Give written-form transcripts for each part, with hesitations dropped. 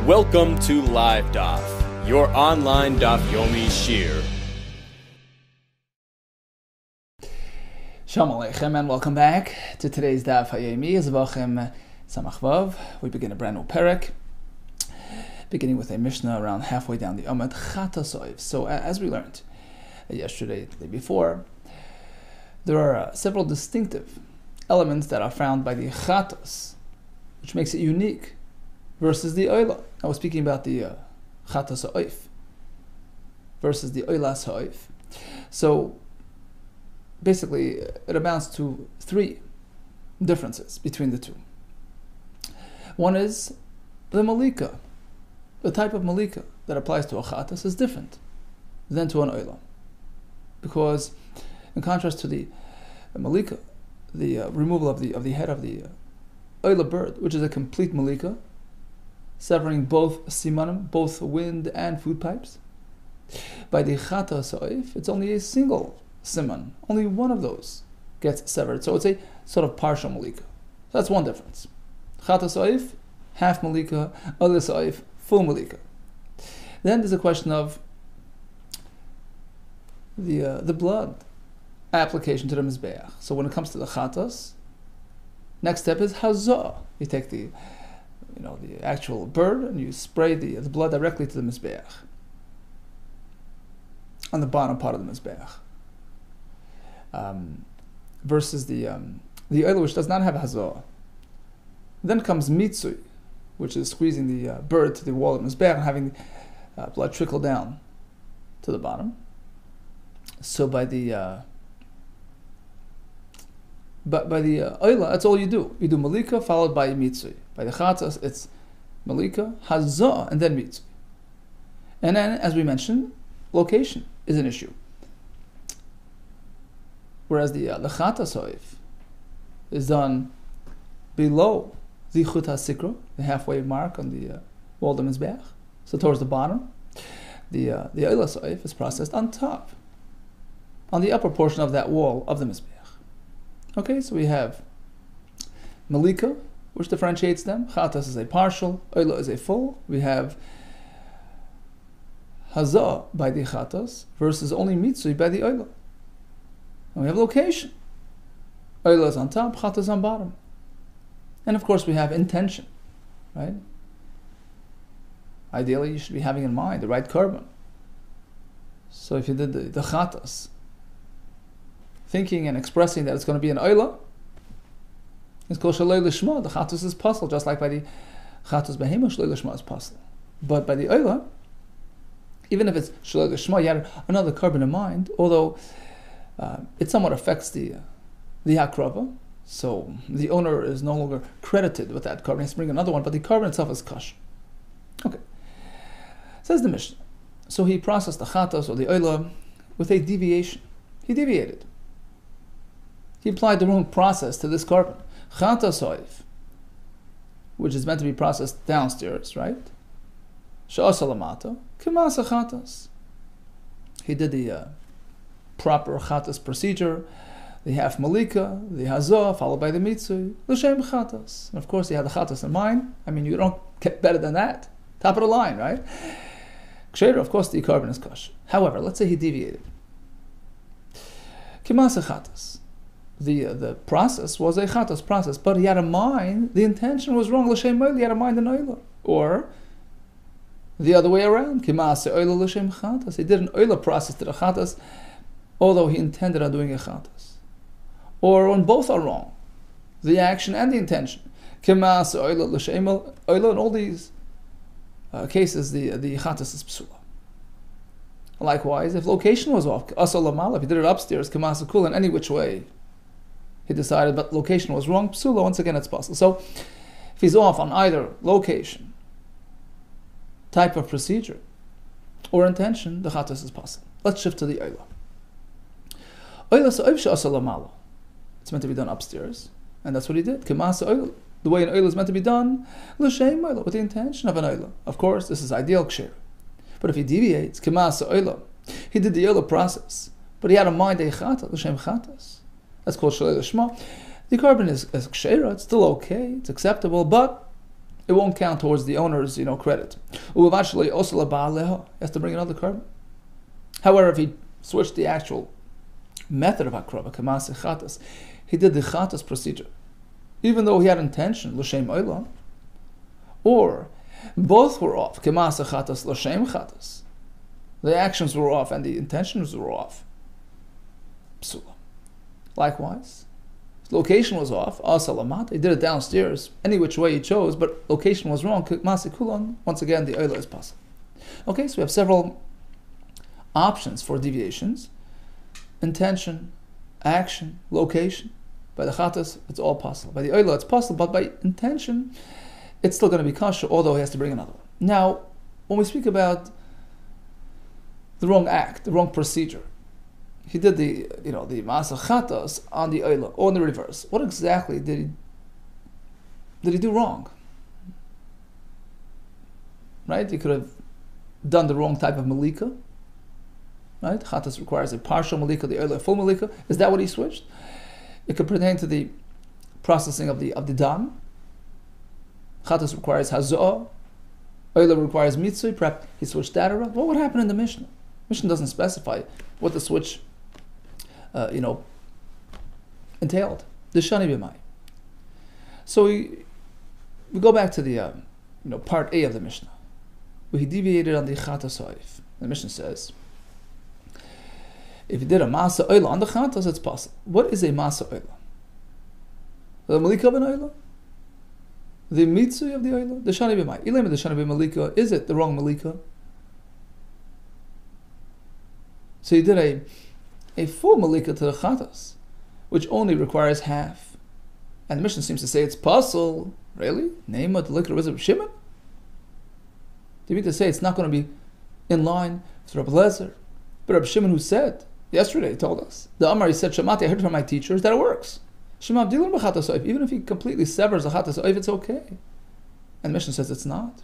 Welcome to LiveDaf, your online Daf Yomi Shir. Shalom Aleichem and welcome back to today's Daf Yomi. Zevachim Samach Vav. We begin a brand new parak, beginning with a Mishnah around halfway down the Amud Chatas Oiv. So as we learned yesterday, the day before, there are several distinctive elements that are found by the Chatas, which makes it unique versus the Oila. I was speaking about the Chatas Oiv versus the Oilas Oiv. So basically, it amounts to three differences between the two. One is the Malika. The type of Malika that applies to a Chatas is different than to an Oila. Because in contrast to the Malika, the removal of the head of the Oila bird, which is a complete Malika, severing both simanim, both wind and food pipes. By the Chatas Oiv, it's only a single siman. Only one of those gets severed. So it's a sort of partial Malika. So that's one difference. Chatas Oiv, half Malika. Oilas Oiv, full Malika. Then there's a question of the blood application to the Mizbeach. So when it comes to the Chatas, next step is Hazah. You take the actual bird and you spray the blood directly to the Mizbeach, on the bottom part of the Mizbeach. Versus the oil which does not have Hazah. Then comes Mitzui, which is squeezing the bird to the wall of the Mizbeach and having blood trickle down to the bottom. So by the Oila, that's all you do. You do Malika followed by Mitzui. By the Chatas, it's Malika, Hazah, and then Mitzui. And then, as we mentioned, location is an issue. Whereas the Chatas Oiv is done below the Chut HaSikra, the halfway mark on the wall of the Mizbeach, so towards the bottom. The Oilas Oiv is processed on top, on the upper portion of that wall of the Mizbeach. Okay, so we have Malika, which differentiates them. Chatas is a partial, Oila is a full. We have Hazah by the Chatas versus only Mitzui by the Oila. And we have location. Oila is on top, Chatas on bottom. And of course we have intention, right? Ideally you should be having in mind the right carbon. So if you did the Chatas, thinking and expressing that it's going to be an Oila, it's called Shaloi Lishma. The Chatas is puzzle, just like by the Chatas Behema, Shaloi Lishma is puzzle. But by the Oila, even if it's Shaloi Lishma, you had another carbon in mind, although it somewhat affects the Hakrava, so the owner is no longer credited with that carbon. He has to bring another one, but the carbon itself is Kash. Okay. Says the Mishnah. So he processed the Chatas or the Oila with a deviation. He deviated. He applied the wrong process to this carbon. Chatas Oiv, which is meant to be processed downstairs, right? Sha'asa lamata, k'masa chatas. He did the proper chatas procedure, the half malika, the hazah, followed by the mitzui, l'shem chatas. And of course, he had the chatas in mind. I mean, you don't get better than that. Top of the line, right? Ksheira, of course, the carbon is kosher. However, let's say he deviated. K'masa chatas. The process was a chatas process, but he had a mind, the intention was wrong, l'shem oil, he had a mind in oila. Or the other way around, k'maase oila l'shem chatas. He did an oila process to the chatas, although he intended on doing a chatas. Or when both are wrong, the action and the intention. K'maase oila l'shem oila, in all these cases, the chatas is psula. Likewise, if location was off, asalamal, if he did it upstairs, k'maase kul, in any which way, he decided, but location was wrong, psula, once again it's possible. So, if he's off on either location, type of procedure, or intention, the chatas is possible. Let's shift to the oila. Oila sa'oiv she'asalamala. It's meant to be done upstairs, and that's what he did. K'masa oila. The way an oila is meant to be done, l'shem oila, with the intention of an oila. Of course, this is ideal ksher. But if he deviates, k'masa oila, he did the oila process, but he had in mind a chata, l'shem chatas. That's called Shalei Lishma. The carbon is kshera, it's still okay, it's acceptable, but It won't count towards the owner's, credit. He has to bring another carbon. However, if he switched the actual method of hakrava, k'maaseh chatas, he did the chatas procedure, even though he had intention l'shem olam, or both were off, k'maaseh chatas l'shem chatas. The actions were off and the intentions were off. Psula. Likewise, his location was off. Asalamat. He did it downstairs, any which way he chose, but location was wrong. K'maaseh kulon. Once again, the oila is possible. Okay, so we have several options for deviations: intention, action, location. By the chatas, it's all possible. By the oila, it's possible, but by intention, it's still going to be kosher, although he has to bring another one. Now, when we speak about the wrong act, the wrong procedure, he did the ma'aseh chatas on the oila, or in the reverse. What exactly did he do wrong? Right? He could have done the wrong type of malika. Right? Chatas requires a partial malika, the oila a full malika. Is that what he switched? It could pertain to the processing of the dam. Chatas requires hazah. Oila requires mitzvah. Perhaps he switched that around. What would happen in the Mishnah? Mishnah doesn't specify what the switch, entailed. The shani b'mai. So we go back to the part A of the Mishnah, where he deviated on the chatas oif. The Mishnah says, if you did a masa oila on the chatas, it's possible. What is a masa oila? The malika ben oila? The mitzvah of the oila? The shani b'mai. Ilema the shani b'malika. Is it the wrong malika? So you did a full malika to the chatas, which only requires half. And the Mishnah seems to say it's possible. Really? Name what the liquor is of Shimon? Do you mean to say it's not going to be in line with Rabbi Lezer? But Rabbi Shimon, who said yesterday, he told us, the Amar, he said, Shamati, I heard from my teachers that it works. Shema Abdillah b'chatas oif. Even if he completely severs the chatas oif, it's okay. And the Mishnah says it's not.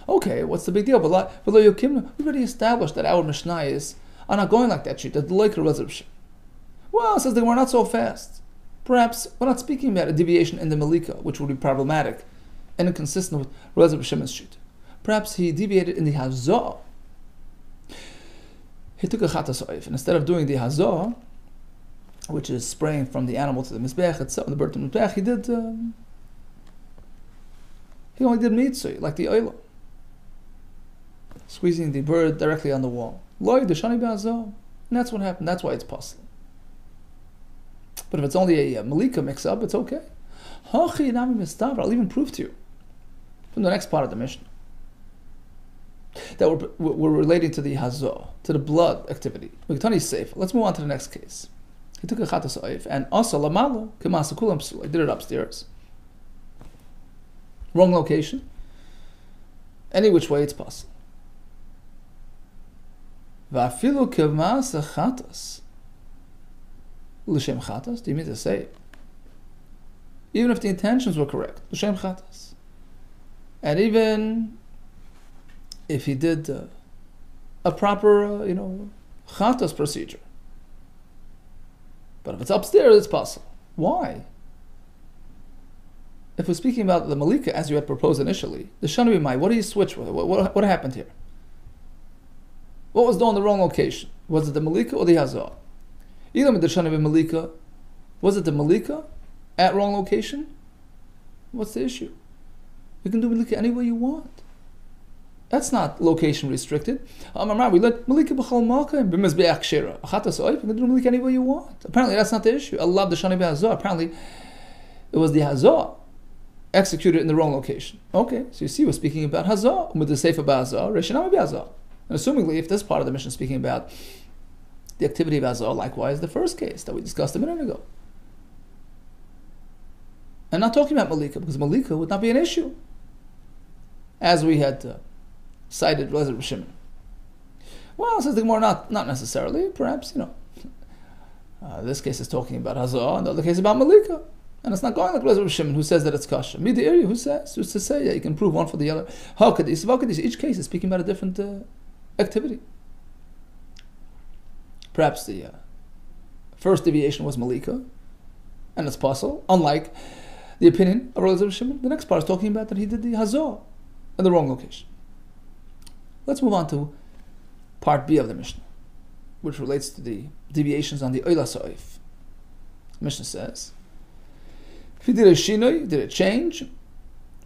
Okay, what's the big deal? But we already established that our Mishnah is, I'm not going like that sheet, that the liquor was of Shimon. Well, it says that we're not so fast. Perhaps we're not speaking about a deviation in the malika, which would be problematic and inconsistent with Reb Shimon's sheet. Perhaps he deviated in the hazah. He took a chatas oif, and instead of doing the hazah, which is spraying from the animal to the mizbeach itself, the bird to the mizbeach, he only did mitzvah, like the oila, squeezing the bird directly on the wall. Loy the shani b'hazah, and that's what happened. That's why it's possible. But if it's only a malika mix-up, it's okay. I'll even prove to you from the next part of the Mishnah that we're relating to the hazah, to the blood activity. Let's move on to the next case. He took a chatas oif and asa lamala k'masa kulam psula. He did it upstairs. Wrong location. Any which way it's possible. Va'afilu k'masa chatas. L'shem chatas. Do you mean to say, even if the intentions were correct, l'shem chatas, and even if he did a proper, chatas procedure, but if it's upstairs, it's possible. Why? If we're speaking about the malika as you had proposed initially, the shani b'mai, what do you switch with? What happened here? What was done in the wrong location? Was it the malika or the hazah? Either with the shani b'malika, was it the malika at wrong location? What's the issue? You can do malika any way you want. That's not location restricted. We let malika b'chol malka b'mizbeach shira. Achatas oif, you can do malika any way you want. Apparently that's not the issue. Allah the shani b'hazah. Apparently it was the hazah executed in the wrong location. Okay, so you see we're speaking about hazah with the sefer b'hazah, reshinami b'hazah. And assumingly, if this part of the mission is speaking about the activity of hazah, likewise the first case that we discussed a minute ago. And not talking about malika, because malika would not be an issue, as we had cited Reb Shimon. Well, says the Gemara, not necessarily. Perhaps, this case is talking about hazah, and the other case is about malika. And it's not going like Reb Shimon, who says that it's kosher. Midi area, who's to say, yeah, you can prove one for the other. Hakadis, each case is speaking about a different activity. Perhaps the first deviation was malika, and it's possible. Unlike the opinion of Rabbi Shimon. The next part is talking about that he did the hazor in the wrong location. Let's move on to part B of the Mishnah, which relates to the deviations on the Oila Sa'if. Mishnah says, if he did a shinoi, did a change,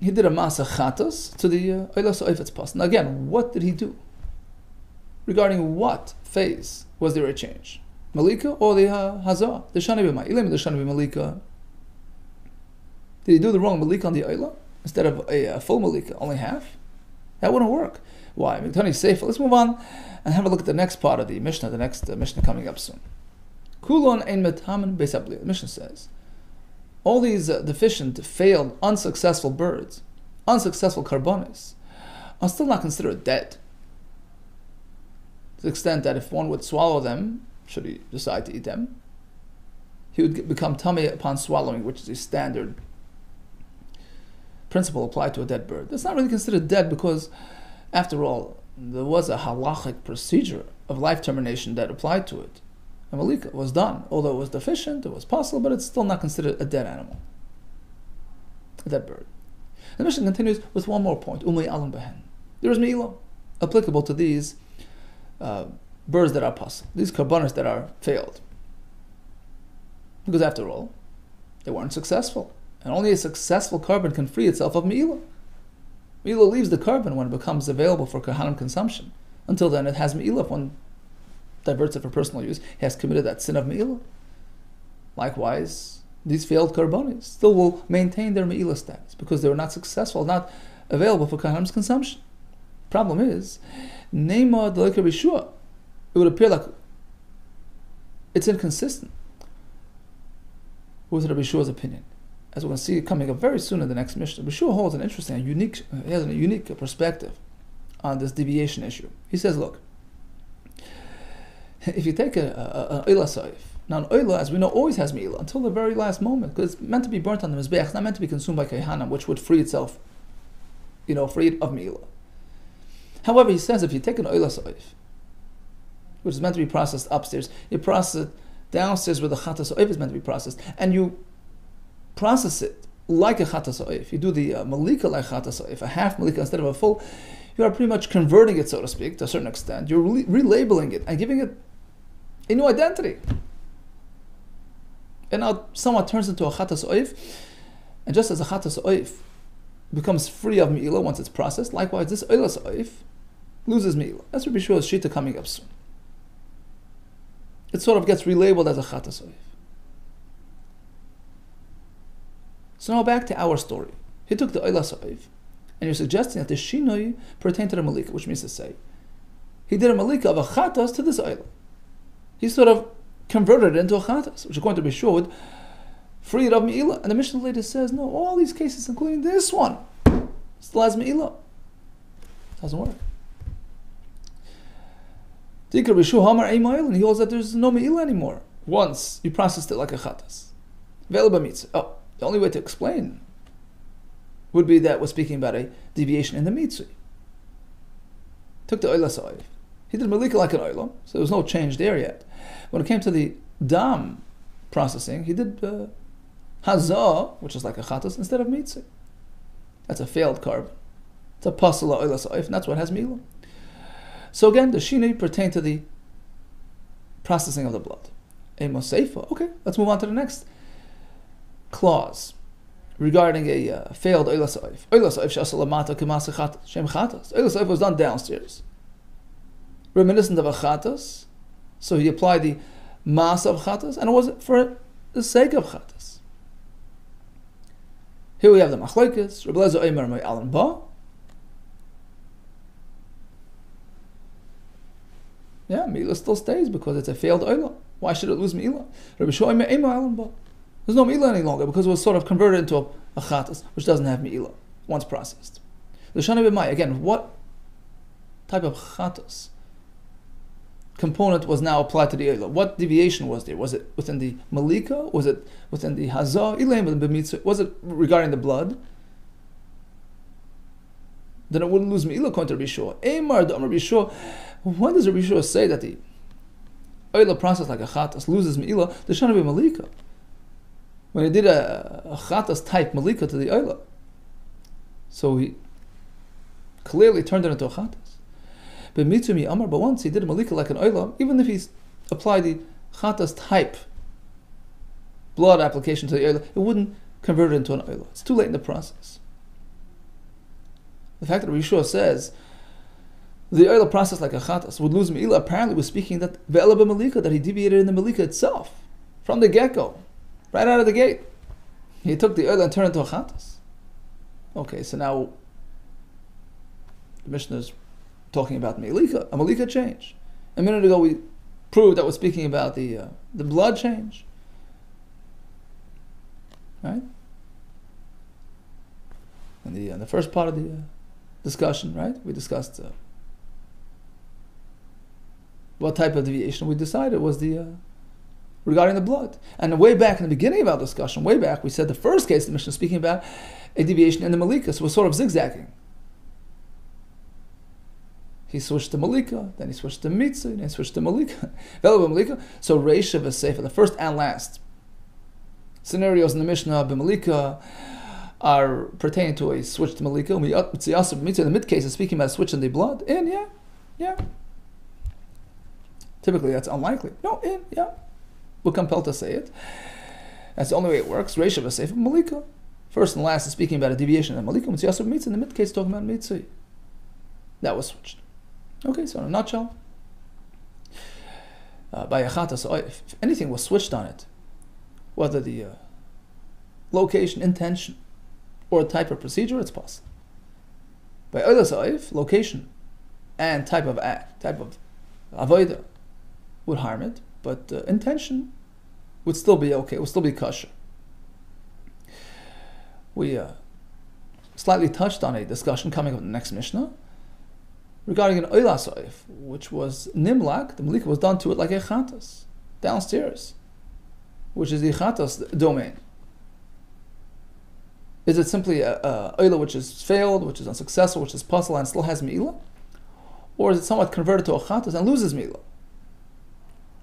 he did a masa chatos to the Oila Sa'if, it's possible. Now again, what did he do? Regarding what phase was there a change? Malika or the hazah? The shana b'ma'ilim, the shana b'malika. Did he do the wrong malika on the Oila instead of a full malika, only half? That wouldn't work. Why? Let's move on and have a look at the next part of the Mishnah, the next Mishnah coming up soon. Kulon ein metamen beisabli. The Mishnah says, all these deficient, failed, unsuccessful birds, unsuccessful karbonis, are still not considered dead. To the extent that if one would swallow them, should he decide to eat them, he would become tamei upon swallowing, which is a standard principle applied to a dead bird. That's not really considered dead because, after all, there was a halachic procedure of life termination that applied to it. A malika was done. Although it was deficient, it was possible, but it's still not considered a dead animal, a dead bird. The Mishnah continues with one more point. Umay alam behen. There is me'ilah applicable to these birds that are possible, these karbanos that are failed. Because after all, they weren't successful. And only a successful carbon can free itself of me'ilah. Me'ilah leaves the carbon when it becomes available for kahanim consumption. Until then, it has me'ilah. If one diverts it for personal use, he has committed that sin of me'ilah. Likewise, these failed karbonis still will maintain their me'ilah status because they were not successful, not available for kahanim's consumption. Problem is, Neima Deleka Bishua, it would appear like it's inconsistent with Rabbi Shua's opinion. As we're going to see coming up very soon in the next Mishnah, Rabbi Shua holds an interesting, he has a unique perspective on this deviation issue. He says, look, if you take an Oila Saif, now an Oila, as we know, always has me'ilah until the very last moment, because it's meant to be burnt on the Mizbeach, it's not meant to be consumed by Kaihanam, which would free itself, free it of me'ilah. However, he says if you take an Oila Saif, which is meant to be processed upstairs, you process it downstairs where the Chatas Saif is meant to be processed, and you process it like a Chatas Saif, you do the Malika like Chatas Saif, a half Malika instead of a full, you are pretty much converting it, so to speak, to a certain extent. You're relabeling it and giving it a new identity. And now somewhat turns into a Chatas Oif, and just as a Chatas Oif becomes free of me'ilah once it's processed, likewise this Oilas Oif loses me'ilah. That's Rabbi Shua's shita coming up soon. It sort of gets relabeled as a Chatas Oif. So now back to our story. He took the Oilas Oif, and you're suggesting that the Shinoi pertained to the Malika, which means to say, he did a Malika of a Chatas to this Oila. He sort of converted it into a Chatas, which according to Rabbi Shua would free it of me'ilah. And the Mishnah later says, no, all these cases, including this one, still has me'ilah. Doesn't work. Dikar Rabbi Shua Hamar Eimail, and he holds that there's no me'ilah anymore once you processed it like a Chatas. Oh, the only way to explain would be that we're speaking about a deviation in the mitzvah. Took the Oila Sa'if. He did Malika like an Oila, so there was no change there yet. When it came to the Dam processing, he did Hazah, which is like a Chatas, instead of mitzvah. That's a failed carbon. It's a Pasala Oila Sa'if, and that's what has Milah. So again, the Shinei pertain to the processing of the blood. Amos Seifa. Okay, let's move on to the next clause regarding a failed Oila Sa'if. Oila Sa'if Shasalamata Kamasa Chatas. Shem Chatas. Oila Sa'if was done downstairs, reminiscent of a Chatas. So he applied the Mas of Chatas, and it was for the sake of Chatas. Here we have the Machlokes. Rebbe Lezer Omer May Alan Ba. Yeah, Milah still stays because it's a failed Oila. Why should it lose Milah? Rebbe Shua Omer Omer Alan Ba. There's no Milah any longer because it was sort of converted into a Chatas, which doesn't have Milah once processed. The Shana B'mai, again, what type of Chatas component was now applied to the Oila? What deviation was there? Was it within the Malika? Was it within the Hazah? Was it regarding the blood? Then it wouldn't lose Me'ilah according to Rabbi Shua. Eimar Da'am Rabbi Shua. When does Rabbi Shua say that the Oila process like a Chatas loses Me'ilah? The Shana Malika. when he did a chatas type malika to the oila, so he clearly turned it into a chatas. But mitzumi amar, but once he did a malika like an oila, even if he applied the chatas type blood application to the oila, it wouldn't convert it into an oila. It's too late in the process. The fact that Rishua says the oila process like a chatas would lose meila apparently was speaking that ve'ela b'malika, that he deviated in the malika itself from the get-go, right out of the gate. He took the oila and turned it into a chatas. Okay, so now the Mishnah is talking about malika, a malika change. A minute ago we proved that we're speaking about the blood change, right? And the first part of the discussion, right? We discussed what type of deviation we decided was regarding the blood. And way back in the beginning of our discussion, way back, we said the first case the Mishnah is speaking about a deviation in the malika, so we're sort of zigzagging. He switched to malika, then he switched to mitzvah, then he switched to malika. So reisha v'seifa, the first and last scenarios in the Mishnah b'malika are pertaining to a switch to malika. In the mid case is speaking about a switch in the blood. Yeah. Typically that's unlikely. No, yeah. We're compelled to say it. That's the only way it works. Reisha v'seifa malika. First and last is speaking about a deviation in malika. In the mid case talking about mitzvah. That was switched. Okay, so in a nutshell, by a chatas, if anything was switched on it, whether the location, intention, or type of procedure, it's possible. By oilas oif, location and type of act, type of avoida would harm it, but intention would still be okay, would still be kosher. We slightly touched on a discussion coming up in the next Mishnah regarding an oilas oif, which was nimlak, the malika was done to it like a chatas, downstairs, which is the chatas domain. Is it simply a oila which is failed, which is unsuccessful, which is puzzle and still has meila? Or is it somewhat converted to a chatas and loses meila?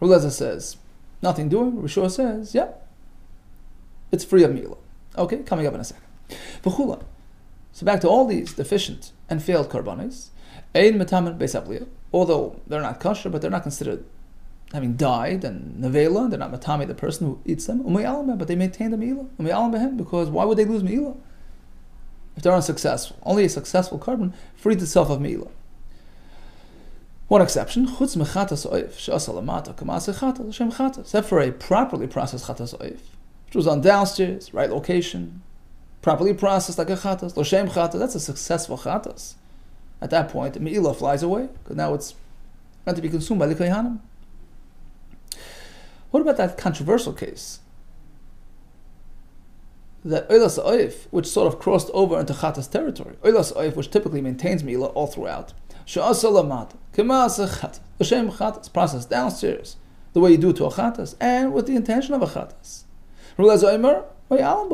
Ruleza says, nothing doing. Rishua says, yeah, it's free of meila. Okay, coming up in a second. V'chula. So back to all these deficient and failed karbanis. Ein metamen beisabliya. Although they're not kosher, but they're not considered having died and nevela, they're not matame the person who eats them. But they maintain the meila. Because why would they lose meila if they're unsuccessful? Only a successful carbon frees itself of meila. One exception, chutz mechatas oif she'asa lamata kamase chatas l'shem chatas. Except for a properly processed chatas oif, which was done downstairs, right location, properly processed like a chatas l'shem chatas. That's a successful chatas. At that point, the meila flies away because now it's meant to be consumed by the kohanim. What about that controversial case? That oilas oif, which sort of crossed over into chatas territory. Oilas oif, which typically maintains meila all throughout. She'asa lamata, k'ma'asa chatas, l'shem chatas, processed downstairs, the way you do to a chatas, and with the intention of a chatas. Rulez oimer,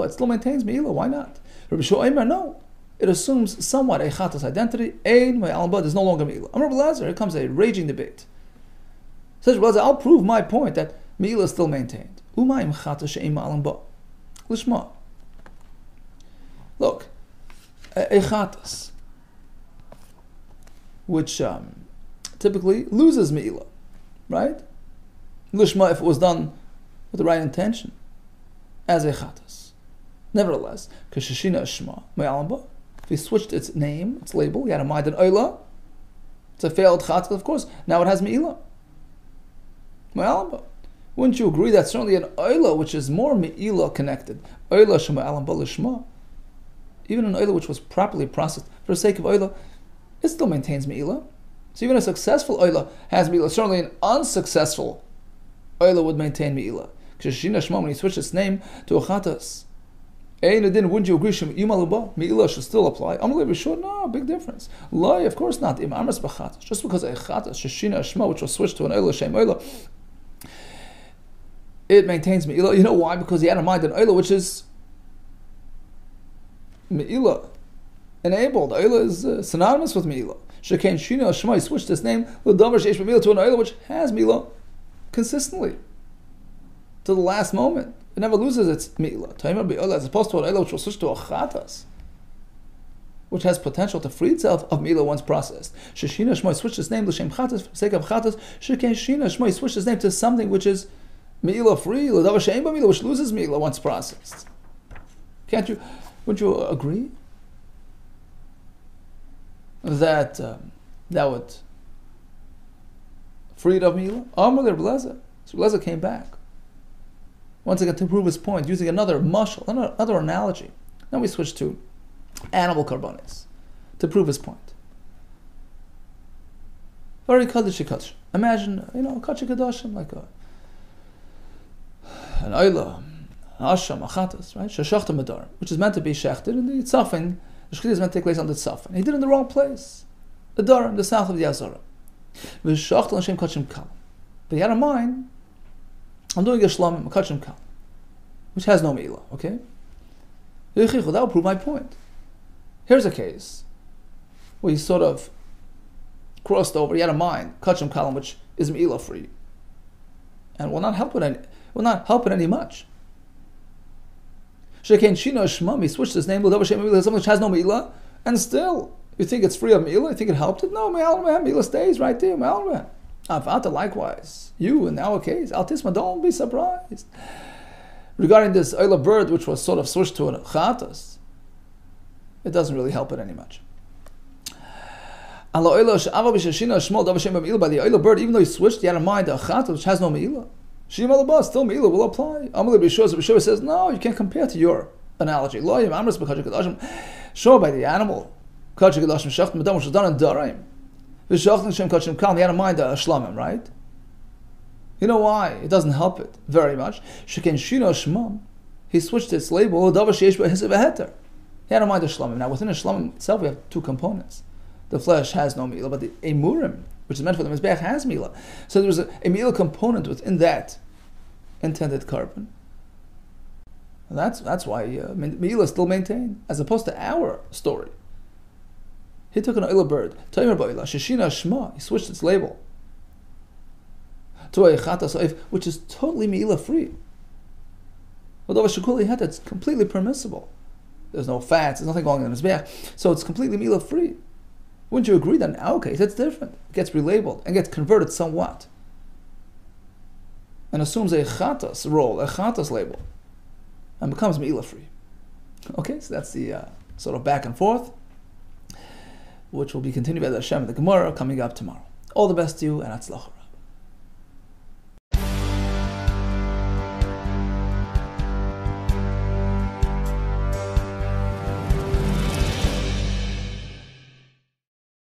it still maintains meila, why not? Rabbi Shua oimer, no. It assumes somewhat a chatas identity. Ein me'alba, there's no longer meila. Amar B'Lezer, here comes a raging debate. Says B'Lezer, I'll prove my point that meila is still maintained. Umayim chatas she'ein me'alba. Lishma. Look, a chatas, which typically loses meila, right? Lishma, if it was done with the right intention, as a chatas. Nevertheless, k'sheshina shma me'alba. If he switched its name, its label, he had a mind an oila. It's a failed chatas, of course. Now it has meila. Me'alba. Wouldn't you agree that certainly an oila which is more meila connected, oila shema alamba lishma, even an oila which was properly processed for the sake of oila, it still maintains meila. So even a successful oila has meila. Certainly an unsuccessful oila would maintain meila. When he switched its name to a chatas, wouldn't you agree? Meila should still apply. No, big difference. Lie, of course not. Just because a chatas, sheshina shma, which was switched to an oila shem oila, it maintains meila. You know why? Because he had in mind an oila which is meila enabled. Oila is synonymous with meila. Shekain shina shma, he switched his name to an oila which has meila consistently to the last moment. It never loses its Me'ilah. Taimar Be'olah, as opposed to an Olah which will switch to a Chatas, which has potential to free itself of Me'ilah once processed. Sheshina Shmoy switched its name L'Shem Chatas, for the sake of Chatas. Sheken Shina Shmoy switched its name to something which is Me'ilah free, L'Davar She'en Ba Me'ilah, which loses Me'ilah once processed. Wouldn't you agree that that would free it of Me'ilah? Amar Rebelezer. So Rebelezer came back once again to prove his point, using another mashal, another analogy. Then we switch to animal karbanis to prove his point. Very kaddish kaddish. Imagine, kaddish kaddashim, like an oila, an asham, a chatas, right? Sheshachta medar, which is meant to be shechted, and the tzafin, the shechita is meant to take place on the tzafin. He did it in the wrong place, the Durham, the south of the Azara. V'shachta l'shem kachim kal. But he had in mind, I'm doing a shlamim, a kachim kal, which has no me'ilah, okay? That will prove my point. Here's a case where he sort of crossed over. He had a mind, kachim kalam, which is me'ilah free, and will not help it any much. Sheken shino shmam, he switched his name, something which has no me'ilah, and still you think it's free of me'ilah. You think it helped it? No, me'ilah stays right there. Avata likewise. You in our case, altisma, don't be surprised. Regarding this oila bird, which was sort of switched to a chatas, it doesn't really help it any much. By the oila bird, even though he switched, he had in mind a chatas which has no me'ilah. Shim alabas, still me'ilah will apply. Amalei B'Shua says, no, you can't compare to your analogy. Sure, by the animal, which was done in Daraim. He had in mind a shlamim, right? You know why? It doesn't help it very much. Sheken shino shmam. He switched its label. He had in mind a shlamim. Now within a shlamim itself we have two components. The flesh has no me'ilah, but the emurim, which is meant for the mizbeach, has me'ilah. So there's a me'ilah component within that intended carbon. And that's why me'ilah is still maintained, as opposed to our story. He took an oila bird, Taimar Ba'ila, Sheshina Shma, he switched its label to a chatas oif, which is totally me'ilah free. Although Shekuli had it's completely permissible. There's no fats, there's nothing going on in his back, so it's completely me'ilah free. Wouldn't you agree that in our case it's different? It gets relabeled and gets converted somewhat, and assumes a chatas role, a chatas label, and becomes me'ilah free. Okay, so that's the sort of back and forth, which will be continued by the Hashem, the Gemara, coming up tomorrow. All the best to you, and atzlach.